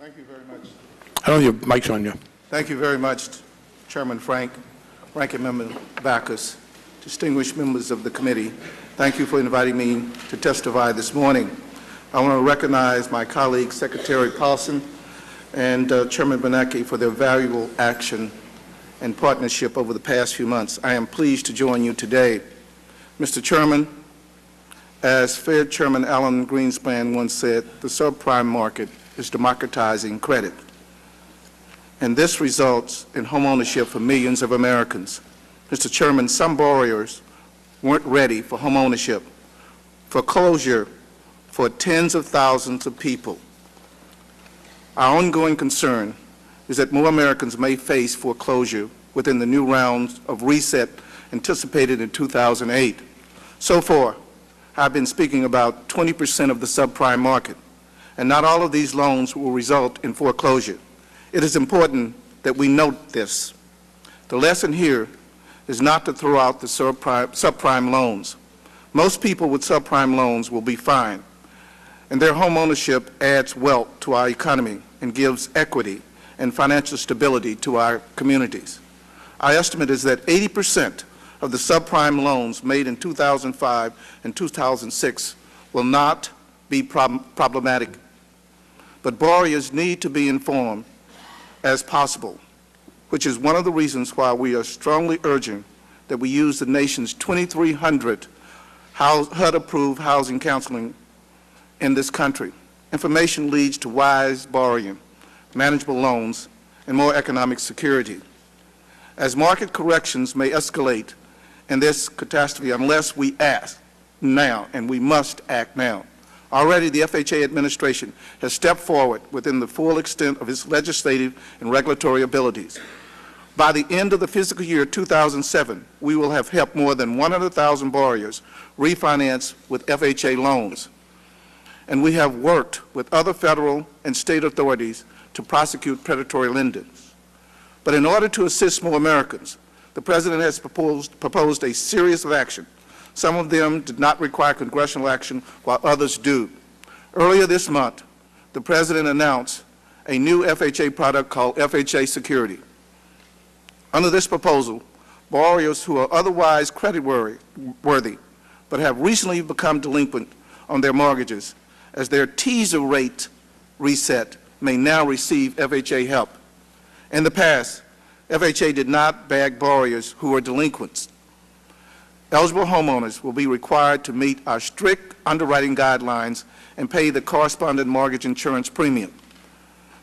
Thank you very much. I don't know your mic's on you. Thank you very much, Chairman Frank, Ranking Member Backus, distinguished members of the committee. Thank you for inviting me to testify this morning. I want to recognize my colleague, Secretary Paulson, and Chairman Bernanke for their valuable action and partnership over the past few months. I am pleased to join you today. Mr. Chairman, as Fed Chairman Alan Greenspan once said, the subprime market is democratizing credit, and this results in home ownership for millions of Americans. Mr. Chairman, some borrowers weren't ready for home ownership, foreclosure for tens of thousands of people. Our ongoing concern is that more Americans may face foreclosure within the new rounds of reset anticipated in 2008. So far, I've been speaking about 20% of the subprime market, and not all of these loans will result in foreclosure. It is important that we note this. The lesson here is not to throw out the subprime loans. Most people with subprime loans will be fine, and their home ownership adds wealth to our economy and gives equity and financial stability to our communities. Our estimate is that 80% of the subprime loans made in 2005 and 2006 will not be problematic, but borrowers need to be informed as possible, which is one of the reasons why we are strongly urging that we use the nation's 2,300 HUD-approved housing counseling in this country. Information leads to wise borrowing, manageable loans, and more economic security. As market corrections may escalate in this catastrophe unless we act now, and we must act now. Already the FHA administration has stepped forward within the full extent of its legislative and regulatory abilities. By the end of the fiscal year 2007, we will have helped more than 100,000 borrowers refinance with FHA loans. And we have worked with other federal and state authorities to prosecute predatory lenders. But in order to assist more Americans, the President has proposed a series of action. Some of them did not require congressional action, while others do. Earlier this month, the President announced a new FHA product called FHA Security. Under this proposal, borrowers who are otherwise credit-worthy but have recently become delinquent on their mortgages as their teaser rate reset may now receive FHA help. In the past, FHA did not bag borrowers who were delinquents. Eligible homeowners will be required to meet our strict underwriting guidelines and pay the corresponding mortgage insurance premium.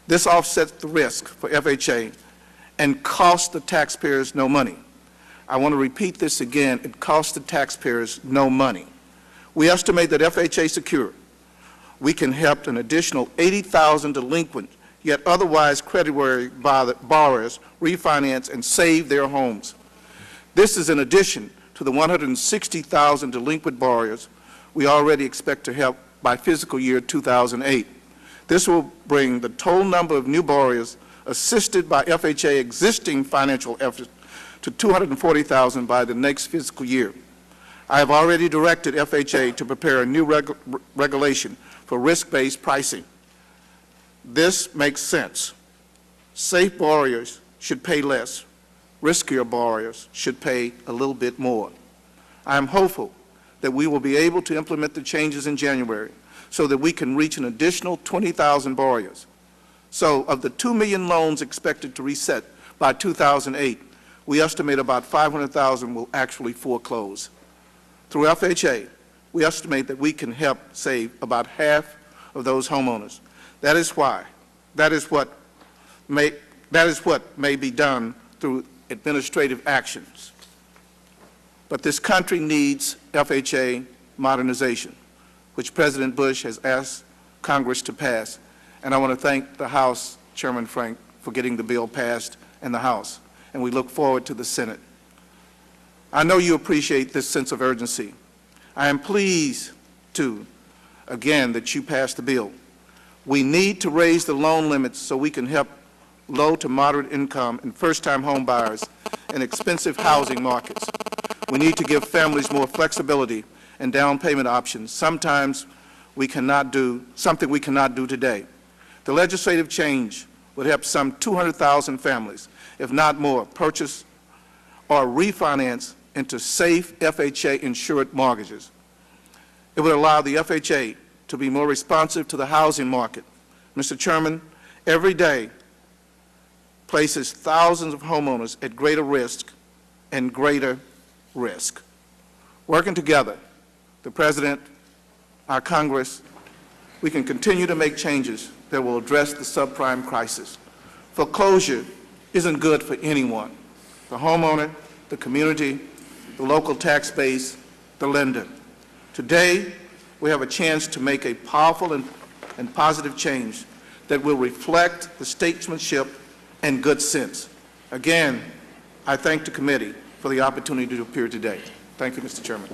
This offsets the risk for FHA and costs the taxpayers no money. I want to repeat this again. It costs the taxpayers no money. We estimate that FHA Secure, we can help an additional 80,000 delinquent yet otherwise creditworthy borrowers refinance and save their homes. This is in addition to the 160,000 delinquent borrowers we already expect to help by fiscal year 2008. This will bring the total number of new borrowers assisted by FHA existing financial efforts to 240,000 by the next fiscal year. I have already directed FHA to prepare a new regulation for risk-based pricing. This makes sense. Safe borrowers should pay less. Riskier borrowers should pay a little bit more. I am hopeful that we will be able to implement the changes in January so that we can reach an additional 20,000 borrowers. So of the 2 million loans expected to reset by 2008, we estimate about 500,000 will actually foreclose. Through FHA, we estimate that we can help save about half of those homeowners. That is what may be done through administrative actions. But this country needs FHA modernization, which President Bush has asked Congress to pass. And I want to thank the House, Chairman Frank, for getting the bill passed in the House. And we look forward to the Senate. I know you appreciate this sense of urgency. I am pleased, too, again, that you passed the bill. We need to raise the loan limits so we can help low to moderate income and first-time home buyers in expensive housing markets. We need to give families more flexibility and down payment options. Something we cannot do today. The legislative change would help some 200,000 families, if not more, purchase or refinance into safe FHA-insured mortgages. It would allow the FHA to be more responsive to the housing market. Mr. Chairman, every day places thousands of homeowners at greater risk and greater risk. Working together, the President, our Congress, we can continue to make changes that will address the subprime crisis. Foreclosure isn't good for anyone, the homeowner, the community, the local tax base, the lender. Today, we have a chance to make a powerful and positive change that will reflect the statesmanship and good sense. Again, I thank the committee for the opportunity to appear today. Thank you, Mr. Chairman.